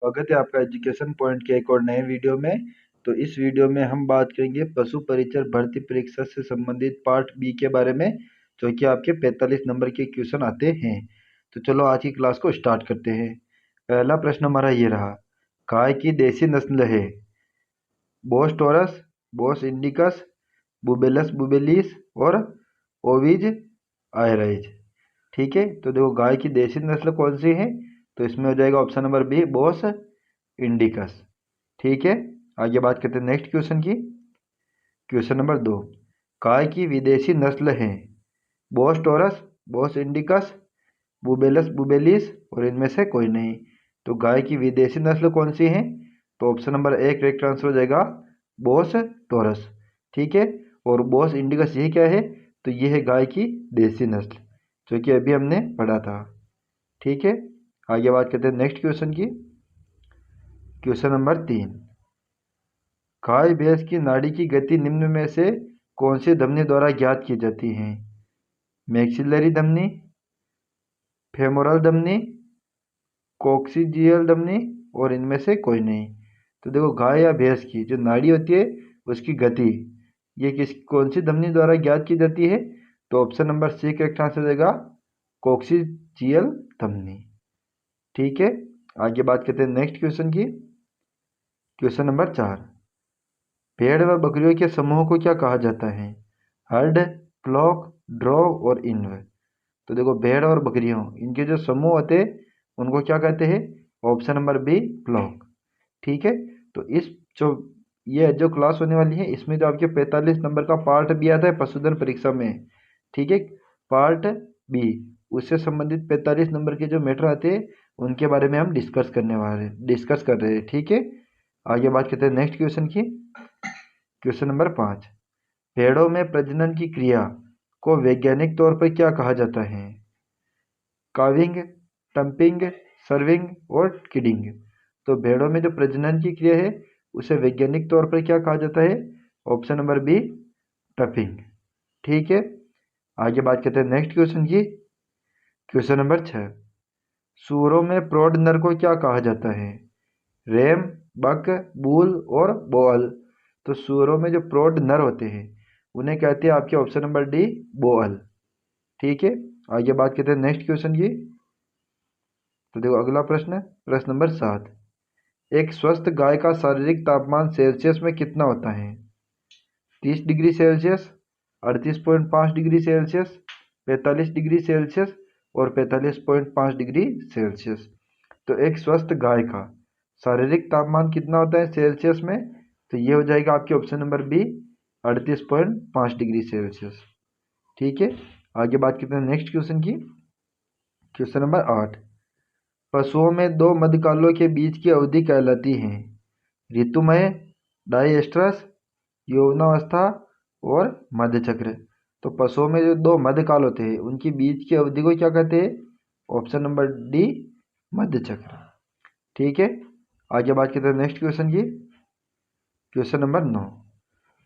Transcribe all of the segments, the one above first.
स्वागत है आपका एजुकेशन पॉइंट के एक और नए वीडियो में। तो इस वीडियो में हम बात करेंगे पशु परिचर भर्ती परीक्षा से संबंधित पार्ट बी के बारे में, जो कि आपके 45 नंबर के क्वेश्चन आते हैं। तो चलो आज की क्लास को स्टार्ट करते हैं। पहला प्रश्न हमारा ये रहा, गाय की देसी नस्ल है Bos taurus, Bos indicus, Bubalus bubalis और ओविज आयराइज। ठीक है, तो देखो गाय की देसी नस्ल कौन सी है, तो इसमें हो जाएगा option number B Bos indicus. ठीक है, आगे बात करते हैं नेक्स्ट क्वेश्चन की। क्वेश्चन नंबर 2, गाय की विदेशी नस्ल है Bos taurus, Bos indicus, Bubalus bubalis और इनमें से कोई नहीं। तो गाय की विदेशी नस्ल कौन सी है, तो option number A correct answer हो जाएगा बोस टॉरस। ठीक है, और बोस इंडिकस ये क्या है, तो ये है गाय की देसी नस्ल, जो कि अभी हमने पढ़ा था। ठीक है, आगे बात करते हैं नेक्स्ट क्वेश्चन की। क्वेश्चन नंबर 3, गाय भैंस की नाड़ी की गति निम्न में से कौन सी धमनी द्वारा ज्ञात की जाती है? मैक्सिलरी धमनी, फेमोरल धमनी, कोक्सीजियल धमनी और इनमें से कोई नहीं। तो देखो गाय या भैंस की जो नाड़ी होती है उसकी गति ये कौन सी धमनी द्वारा ज्ञात की जाती है, तो option number C correct answer हो जाएगा कोक्सीजियल धमनी। ठीक है, आगे बात करते हैं नेक्स्ट क्वेश्चन की। क्वेश्चन नंबर 4, भेड़ व बकरियों के समूह को क्या कहा जाता है? हर्ड, फ्लॉक, ड्रॉव और इन्व। तो देखो भेड़ और बकरियों इनके जो समूह होते हैं उनको क्या कहते हैं? Option number B flock. ठीक है, तो इस जो ये जो क्लास होने वाली है इसमें जो आपके 45 नंबर का पार्ट भी आता है पशुधन परीक्षा में, ठीक है, पार्ट बी, उससे संबंधित 45 नंबर के जो मैटर आते हैं उनके बारे में हम डिस्कस कर रहे हैं। ठीक है, आगे बात करते हैं नेक्स्ट क्वेश्चन की। क्वेश्चन नंबर 5, भेड़ों में प्रजनन की क्रिया को वैज्ञानिक तौर पर क्या कहा जाता है? काविंग, टंपिंग, सर्विंग और किडिंग। तो भेड़ों में जो प्रजनन की क्रिया है उसे वैज्ञानिक तौर पर क्या कहा जाता है? ऑप्शन नंबर बी टपिंग। ठीक है, आगे बात करते हैं नेक्स्ट क्वेश्चन की। क्वेश्चन नंबर 6, सूअरों में प्रौढ़ नर को क्या कहा जाता है? रैम, बक, बूल और बोअल। तो सूअरों में जो प्रौढ़ नर होते हैं उन्हें कहते हैं आपके ऑप्शन नंबर डी बोअल। ठीक है, आगे बात करते हैं नेक्स्ट क्वेश्चन की। तो देखो अगला प्रश्न नंबर 7, एक स्वस्थ गाय का शारीरिक तापमान सेल्सियस में कितना होता है? 30 degree Celsius, 38.5 degree Celsius, 45 degree Celsius और 45.5 डिग्री सेल्सियस। तो एक स्वस्थ गाय का शारीरिक तापमान कितना होता है सेल्सियस में, तो ये हो जाएगा आपके option number B 38.5 degree Celsius. ठीक है, आगे बात करते हैं नेक्स्ट क्वेश्चन की। क्वेश्चन नंबर 8, पशुओं में दो मध्यकालों के बीच की अवधि कहलाती है? ऋतुमय, डायस्ट्रस, यौवनावस्था और मध्यचक्र। तो पशुओं में जो दो मध्यकाल होते हैं उनकी बीच की अवधि को क्या कहते हैं? ऑप्शन नंबर डी मध्यचक्र। ठीक है, आगे बात करते हैं नेक्स्ट क्वेश्चन की। क्वेश्चन नंबर 9,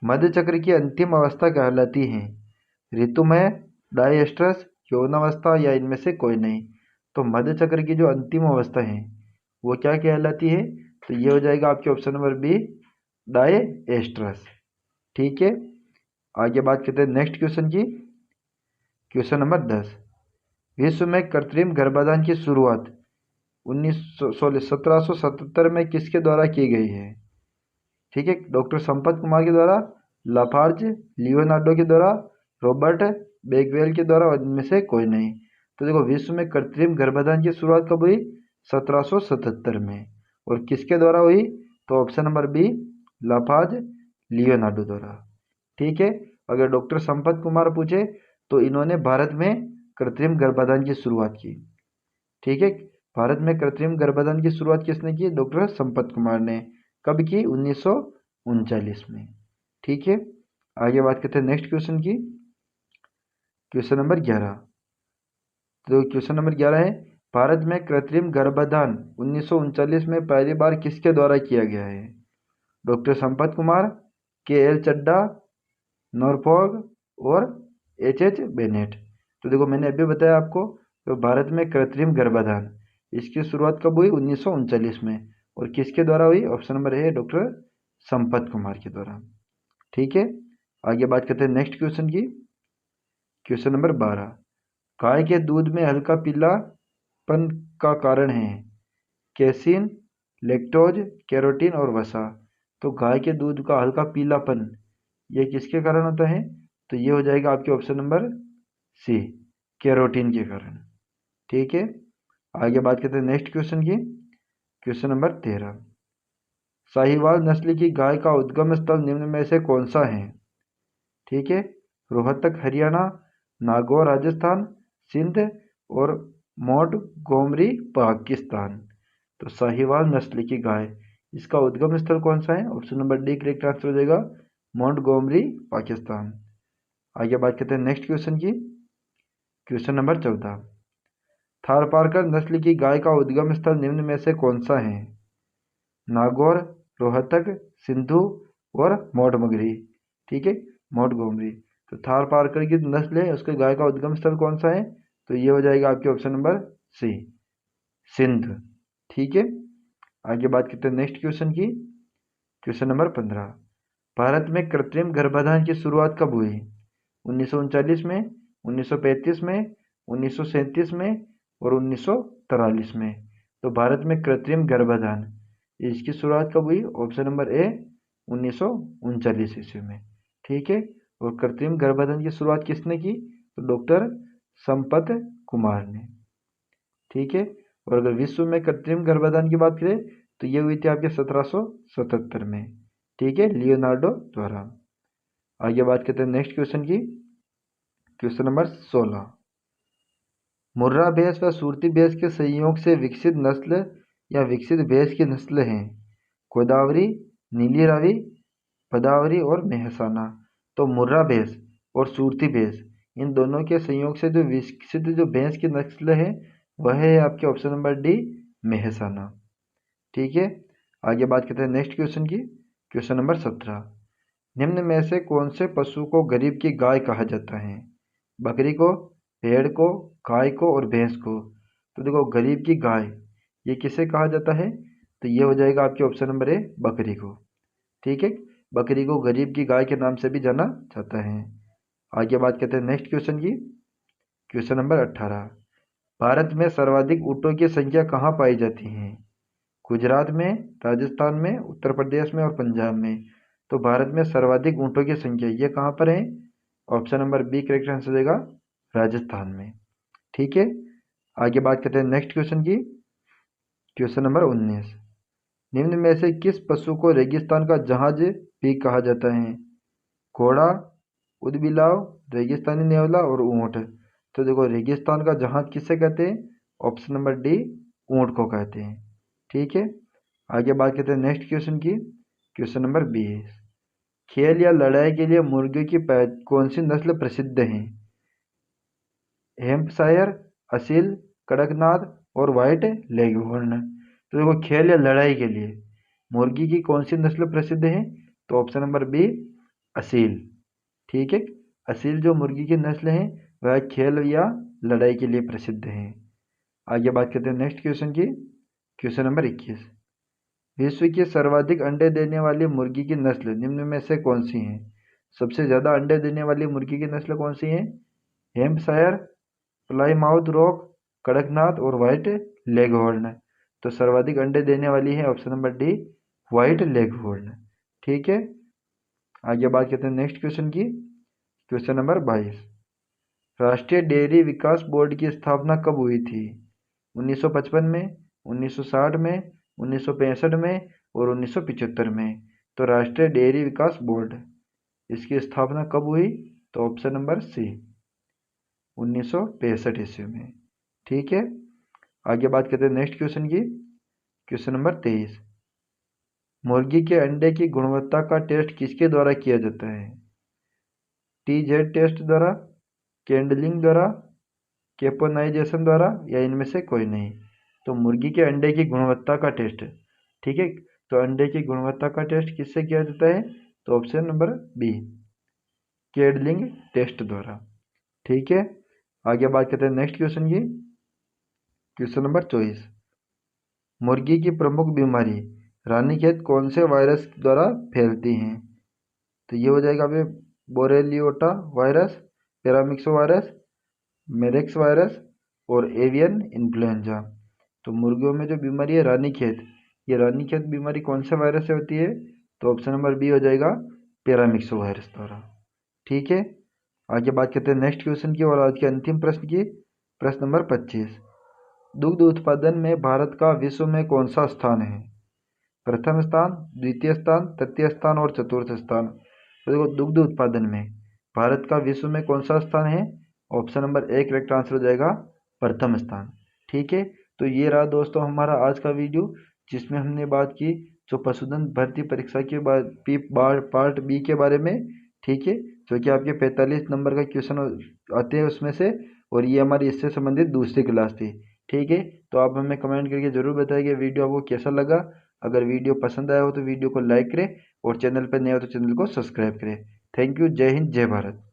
मध्यचक्र की अंतिम अवस्था कहलाती है? ऋतुमय, डायस्ट्रस, यौवनावस्था या इनमें से कोई नहीं। तो मध्यचक्र की जो अंतिम अवस्था है वो क्या कहलाती है, तो ये हो जाएगा आपके ऑप्शन नंबर बी डायस्ट्रस। ठीक है, आगे बात करते हैं नेक्स्ट क्वेश्चन की। क्वेश्चन नंबर 10, विश्व में कृत्रिम गर्भाधान की शुरुआत 1777 में किसके द्वारा की गई है? ठीक है, डॉक्टर संपत कुमार के द्वारा, लाफार्ज, लियोनार्डो के द्वारा, रॉबर्ट बेकवेल के द्वारा और इनमें से कोई नहीं। तो देखो विश्व में कृत्रिम गर्भाधान की शुरुआत कब हुई? 1777 में। और किसके द्वारा हुई? तो option number B Lafarge, Leonardo द्वारा। ठीक है, अगर डॉक्टर संपत कुमार पूछे तो इन्होंने भारत में कृत्रिम गर्भाधान की शुरुआत की। ठीक है, भारत में कृत्रिम गर्भाधान की शुरुआत किसने की? डॉक्टर संपत कुमार ने। कब की? 1939 में। ठीक है, आगे बात करते हैं नेक्स्ट क्वेश्चन की। क्वेश्चन नंबर 11, तो क्वेश्चन नंबर 11 है, भारत में कृत्रिम गर्भाधान 1939 में पहली बार किसके द्वारा किया गया है? डॉक्टर संपत कुमार, के एल चड्डा, नॉरफॉग और एच बेनेट। तो देखो मैंने अभी बताया आपको, तो भारत में कृत्रिम गर्भाधान इसकी शुरुआत कब हुई? 1939 में। और किसके द्वारा हुई? Option number A doctor Sampath Kumar के द्वारा। ठीक है, आगे बात करते हैं नेक्स्ट क्वेश्चन की। क्वेश्चन नंबर 12, गाय के दूध में हल्का पीलापन का कारण है कैसीन, लैक्टोज, कैरोटीन और वसा। तो गाय के दूध का हल्का पीलापन ये किसके कारण होता है? तो ये हो जाएगा आपके ऑप्शन नंबर सी, कैरोटीन के कारण। ठीक है, आगे बात करते हैं नेक्स्ट क्वेश्चन की। क्वेश्चन नंबर 13, साहिवाल नस्ल की गाय का उद्गम स्थल निम्न में से कौन सा है? ठीक है, रोहतक हरियाणा, नागौर राजस्थान, सिंध और मोंटगोमरी पाकिस्तान। तो साहिवाल नस्ल की गाय इसका उद्गम स्थल कौन सा है? Option number D correct answer हो जाएगा, मोंटगोमरी पाकिस्तान। आगे बात करते हैं नेक्स्ट क्वेश्चन की। क्वेश्चन नंबर 14, थारपारकर नस्ल की गाय का उद्गम स्थल निम्न में से कौन सा है? नागौर, रोहतक, सिंधु और मोंटगोमरी। ठीक है, मोंटगोमरी। तो थारपारकर की नस्ल है उसके गाय का उद्गम स्थल कौन सा है? तो ये हो जाएगा आपके ऑप्शन नंबर सी, सिंध। ठीक है, आगे बात करते हैं नेक्स्ट क्वेश्चन की। क्वेश्चन नंबर 15, भारत में कृत्रिम गर्भाधान की शुरुआत कब हुई? 1939 में, 1935 में, 1937 में और 1943 में। तो भारत में कृत्रिम गर्भाधान इसकी शुरुआत कब हुई? ऑप्शन नंबर ए 1939 ईस्वी में। ठीक है, और कृत्रिम गर्भाधान की शुरुआत किसने की? तो डॉक्टर संपत कुमार ने। ठीक है, और अगर विश्व में कृत्रिम गर्भाधान की बात करें तो ये हुई थी आपके 1777 में। ठीक है, लियोनार्डो द्वारा। आगे बात करते हैं नेक्स्ट क्वेश्चन की। क्वेश्चन नंबर 16, मुर्रा भैंस व सूरती भैंस के संयोग से विकसित नस्ल या विकसित भैंस की नस्ल हैं गोदावरी, नीली रावी, भदावरी और मेहसाना। तो मुर्रा भैंस और सूरती भैंस इन दोनों के संयोग से जो विकसित जो भैंस की नस्ल है वह है आपके ऑप्शन नंबर डी, मेहसाना। ठीक है, आगे बात करते हैं नेक्स्ट क्वेश्चन की। क्वेश्चन नंबर 17, निम्न में से कौन से पशु को गरीब की गाय कहा जाता है? बकरी को, भेड़ को, गाय को और भैंस को। तो देखो गरीब की गाय ये किसे कहा जाता है? तो ये हो जाएगा आपके ऑप्शन नंबर ए, बकरी को। ठीक है, बकरी को गरीब की गाय के नाम से भी जाना जाता है। आगे बात करते हैं नेक्स्ट क्वेश्चन की। क्वेश्चन नंबर 18, भारत में सर्वाधिक ऊँटों की संख्या कहाँ पाई जाती है? गुजरात में, राजस्थान में, उत्तर प्रदेश में और पंजाब में। तो भारत में सर्वाधिक ऊँटों की संख्या ये कहाँ पर है? Option number B correct answer हो जाएगा, राजस्थान में। ठीक है, आगे बात करते हैं नेक्स्ट क्वेश्चन की। क्वेश्चन नंबर 19, निम्न में से किस पशु को रेगिस्तान का जहाज भी कहा जाता है? घोड़ा, ऊदबिलाव, रेगिस्तानी नेवला और ऊँट। तो देखो रेगिस्तान का जहाज किसे कहते हैं? ऑप्शन नंबर डी, ऊँट को कहते हैं। ठीक है, आगे बात करते हैं नेक्स्ट क्वेश्चन की। क्वेश्चन नंबर 20, खेल या लड़ाई के लिए मुर्गियों की कौन सी नस्ल प्रसिद्ध है? हेम्पशायर, असील, कड़कनाथ और व्हाइट लेगहॉर्न। तो देखो खेल या लड़ाई के लिए मुर्गी की कौन सी नस्ल प्रसिद्ध है? तो ऑप्शन नंबर बी, असील। ठीक है, असील जो मुर्गी की नस्ल है वह खेल या लड़ाई के लिए प्रसिद्ध है। आगे बात करते हैं नेक्स्ट क्वेश्चन की। क्वेश्चन नंबर 21, विश्व की सर्वाधिक अंडे देने वाली मुर्गी की नस्ल निम्न में से कौन सी है? सबसे ज़्यादा अंडे देने वाली मुर्गी की नस्ल कौन सी है? हेम्पशायर, प्लाईमाउथ रॉक, कड़कनाथ और व्हाइट लेगहॉर्न। तो सर्वाधिक अंडे देने वाली है option number D, white leghorn. ठीक है, आगे बात करते हैं नेक्स्ट क्वेश्चन की। क्वेश्चन नंबर 22, राष्ट्रीय डेयरी विकास बोर्ड की स्थापना कब हुई थी? 1955 में, 1960 में, 1965 में और 1975 में। तो राष्ट्रीय डेयरी विकास बोर्ड इसकी स्थापना कब हुई? तो ऑप्शन नंबर सी, 1965 ईस्वी में। ठीक है, आगे बात करते हैं नेक्स्ट क्वेश्चन की। क्वेश्चन नंबर 23, मुर्गी के अंडे की गुणवत्ता का टेस्ट किसके द्वारा किया जाता है? TZ टेस्ट द्वारा, कैंडलिंग द्वारा, कैपोनाइजेशन द्वारा या इनमें से कोई नहीं। तो मुर्गी के अंडे की गुणवत्ता का टेस्ट, ठीक है, तो अंडे की गुणवत्ता का टेस्ट किससे किया जाता है? तो option number B, candling test द्वारा। ठीक है, आगे बात करते हैं नेक्स्ट क्वेश्चन की। क्वेश्चन नंबर 24, मुर्गी की प्रमुख बीमारी रानीखेत कौन से वायरस द्वारा फैलती हैं? तो ये हो जाएगा अभी बोरेलियोटा वायरस, पैरामिक्सो वायरस, मेरेक्स वायरस और एवियन इन्फ्लुएंजा। तो मुर्गियों में जो बीमारी है रानीखेत, ये रानीखेत बीमारी कौन से वायरस से होती है? तो ऑप्शन नंबर बी हो जाएगा पैरामिक्सो वायरस द्वारा। ठीक है, आगे बात करते हैं नेक्स्ट क्वेश्चन की और आज के अंतिम प्रश्न की। प्रश्न नंबर 25, दुग्ध उत्पादन में भारत का विश्व में कौन सा स्थान है? प्रथम स्थान, द्वितीय स्थान, तृतीय स्थान और चतुर्थ स्थान। तो देखो दुग्ध उत्पादन में भारत का विश्व में कौन सा स्थान है? Option number A correct answer हो जाएगा प्रथम स्थान। ठीक है, तो ये रहा दोस्तों हमारा आज का वीडियो, जिसमें हमने बात की जो पशुधन भर्ती परीक्षा के बाद पार्ट बी के बारे में। ठीक है, जो कि आपके 45 नंबर का क्वेश्चन आते हैं उसमें से, और ये हमारी इससे संबंधित दूसरी क्लास थी। ठीक है, तो आप हमें कमेंट करके ज़रूर बताइए कि वीडियो आपको कैसा लगा। अगर वीडियो पसंद आया हो तो वीडियो को लाइक करें और चैनल पर नए हो तो चैनल को सब्सक्राइब करें। थैंक यू, जय हिंद, जय भारत।